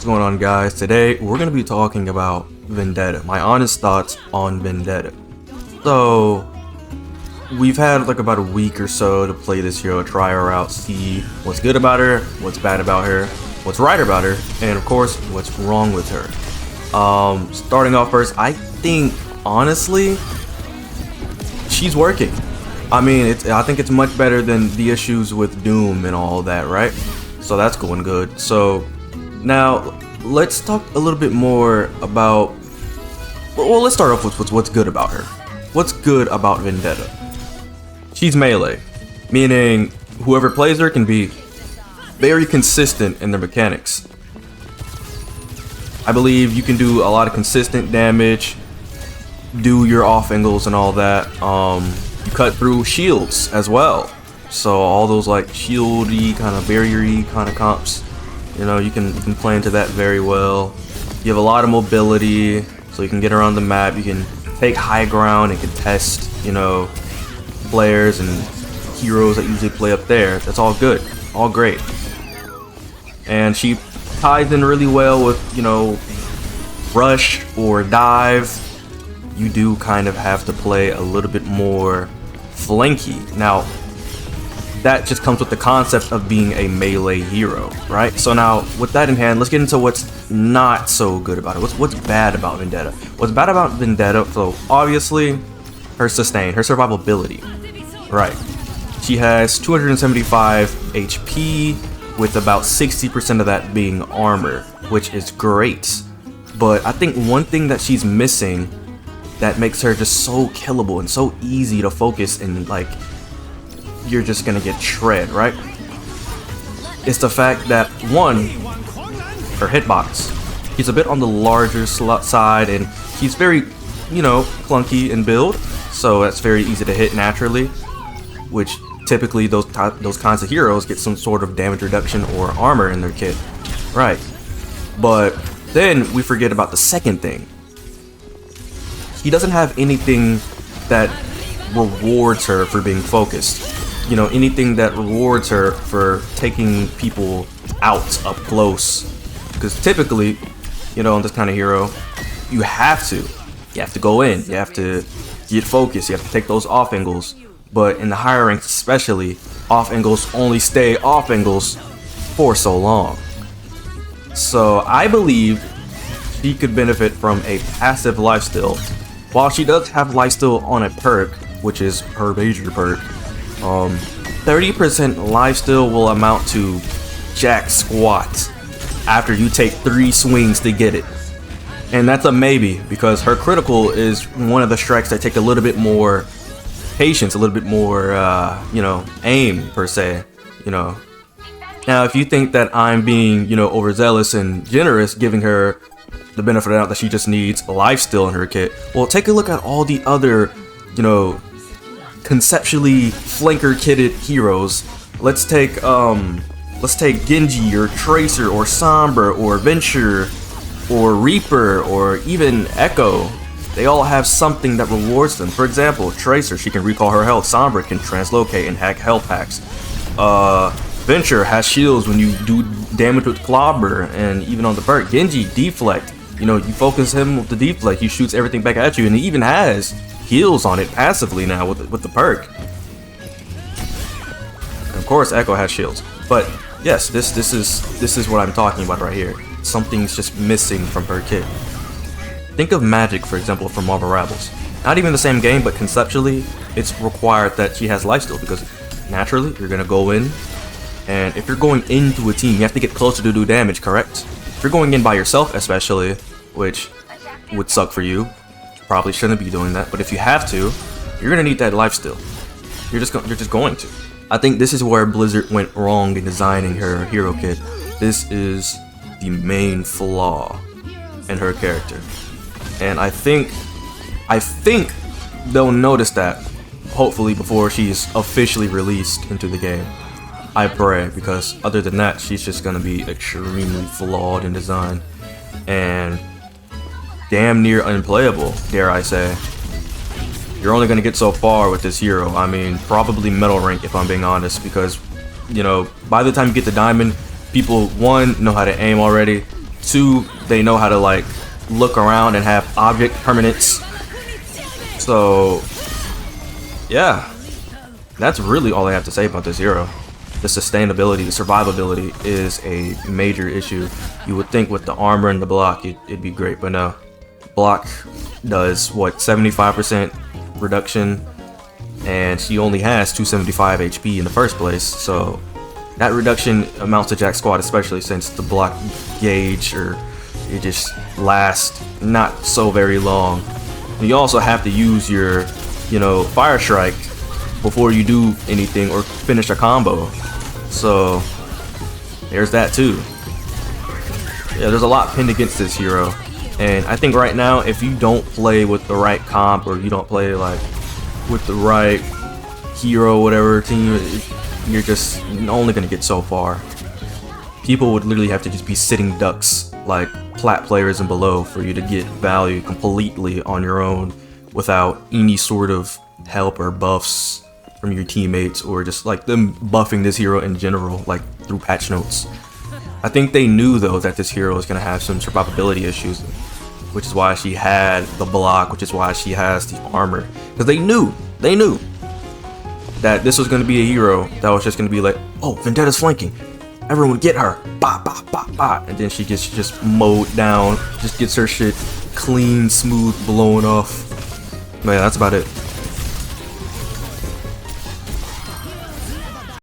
What's going on, guys? Today we're going to be talking about Vendetta, my honest thoughts on Vendetta. So we've had like about a week or so to play this hero, try her out, see what's good about her, what's bad about her, what's right about her, and of course what's wrong with her. Starting off first, I think honestly she's working. I mean, I think it's much better than the issues with Doom and all that, right? So that's going good. So now let's talk a little bit more about, well, let's start off with what's good about her. What's good about Vendetta? She's melee, meaning whoever plays her can be very consistent in their mechanics. I believe you can do a lot of consistent damage, do your off angles and all that. You cut through shields as well, so all those like shieldy kind of barrier-y kind of comps, you know, you can play into that very well. You have a lot of mobility, so you can get around the map, you can take high ground and contest, you know, players and heroes that usually play up there. That's all good, all great. And she ties in really well with, you know, rush or dive. You do kind of have to play a little bit more flanky. Now, that just comes with the concept of being a melee hero, right? So now, with that in hand, let's get into what's not so good about it. What's bad about Vendetta? What's bad about Vendetta, so obviously, her sustain, her survivability, right? She has 275 HP, with about 60% of that being armor, which is great. But I think one thing that she's missing that makes her just so killable and so easy to focus and like you're just gonna get shred, right? It's the fact that one, her hitbox, he's a bit on the larger side and he's very, you know, clunky in build, so that's very easy to hit naturally, which typically those kinds of heroes get some sort of damage reduction or armor in their kit, right? But then we forget about the second thing. He doesn't have anything that rewards her for being focused. You know, anything that rewards her for taking people out up close. Because typically, you know, on this kind of hero, you have to go in, you have to get focused, you have to take those off angles. But in the higher ranks especially, off angles only stay off angles for so long. So I believe she could benefit from a passive lifesteal. While she does have lifesteal on a perk, which is her major perk, 30% lifesteal will amount to jack squat after you take 3 swings to get it. And that's a maybe, because her critical is one of the strikes that take a little bit more patience, a little bit more, you know, aim per se, you know. Now, if you think that I'm being, you know, overzealous and generous, giving her the benefit of the doubt that she just needs lifesteal in her kit, well, take a look at all the other, you know, conceptually flanker kitted heroes. Let's take Genji or Tracer or Sombra or Venture or Reaper or even Echo. They all have something that rewards them. For example, Tracer, she can recall her health. Sombra can translocate and hack health packs. Venture has shields when you do damage with Clobber, and even on the perk, Genji, deflect. You know, you focus him with the deflect, he shoots everything back at you, and he even has heals on it passively now with the perk. And of course, Echo has shields. But yes, this is what I'm talking about right here. Something's just missing from her kit. Think of Magic, for example, from Marvel Rebels. Not even the same game, but conceptually, it's required that she has lifesteal, because naturally, you're gonna go in, and if you're going into a team, you have to get closer to do damage, correct? If you're going in by yourself, especially, which would suck for you, probably shouldn't be doing that, but if you have to, you're gonna need that lifesteal. You're just going to. I think this is where Blizzard went wrong in designing her hero kit. This is the main flaw in her character. And I think they'll notice that, hopefully, before she's officially released into the game. I pray, because other than that, she's just gonna be extremely flawed in design and damn near unplayable, dare I say. You're only gonna get so far with this hero. I mean, probably metal rank if I'm being honest, because, you know, by the time you get to diamond, people, one, know how to aim already, 2, they know how to like look around and have object permanence. So yeah, that's really all I have to say about this hero. The sustainability, the survivability is a major issue. You would think with the armor and the block it'd be great, but no. Block does what, 75% reduction, and she only has 275 HP in the first place, so that reduction amounts to jack squat, especially since the block gauge, or it just lasts not so very long. And you also have to use your, you know, fire strike before you do anything or finish a combo. So there's that too. Yeah, there's a lot pinned against this hero, and I think right now if you don't play with the right comp, or you don't play like with the right hero, whatever team, you're just only gonna get so far. People would literally have to just be sitting ducks like plat players and below for you to get value completely on your own without any sort of help or buffs from your teammates, or just like them buffing this hero in general, like through patch notes. I think they knew though that this hero is gonna have some survivability issues, which is why she had the block, which is why she has the armor, because they knew that this was gonna be a hero that was just gonna be like, oh, Vendetta's flanking, everyone get her, bah, bah, bah, bah. And then she gets just mowed down, just gets her shit clean, smooth, blown off. But yeah, that's about it.